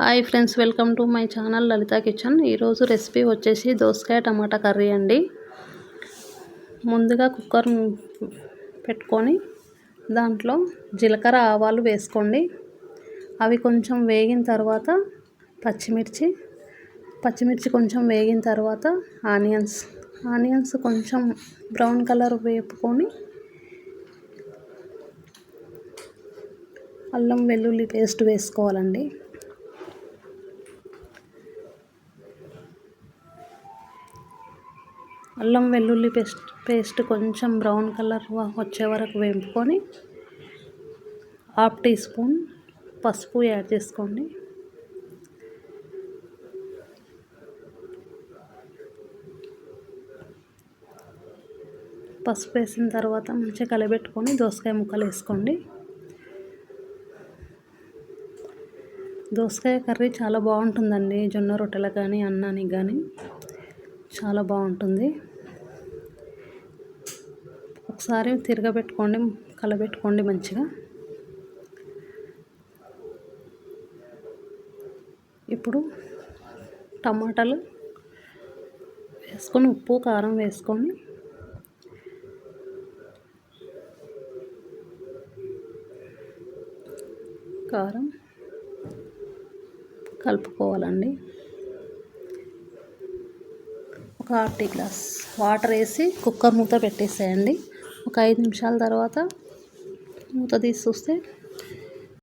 Hi friends, welcome to my channel Lalitha kitchen. ఈరోజు recipe వచ్చేసి దోసకాయ టమాటా కర్రీ అండి. ముందుగా కుక్కర్ పెట్టుకొని దాంట్లో జీలకర్ర ఆవాలు వేసుకోండి. అవి కొంచెం వేగిన తర్వాత పచ్చిమిర్చి కొంచెం వేగిన తర్వాత ఆనియన్స్ కొంచెం బ్రౌన్ కలర్ వేపుకొని అల్లం వెల్లుల్లి పేస్ట్ వేసుకోవాలండి. అల్లం వెల్లుల్లి పేస్ట్ కొంచెం బ్రౌన్ కలర్ వచ్చే వరకు వేపుకొని 1/2 టీ స్పూన్ పసుపు యాడ్ చేసుకోండి. పసుపు వేసిన తర్వాత మంచిగా కలబెట్టుకొని దోసకాయ ముక్కలు వేసుకోండి. దోసకాయ కర్రీ చాలా బాగుంటుందండి. జొన్న రొట్టెలకు కానీ అన్నానికి కానీ చాలా బాగుంటుంది. ఒకసారి తిరగబెట్టుకోండి, కలబెట్టుకోండి మంచిగా. ఇప్పుడు టమాటాలు వేసుకొని ఉప్పు కారం వేసుకొని కలుపుకోవాలండి. ఒక 1/2 టీ గ్లాస్ వాటర్ వేసి కుక్కర్ మూత పెట్టేసేయండి. ఒక 5 నిమిషాల తర్వాత మూత తీసి చూస్తే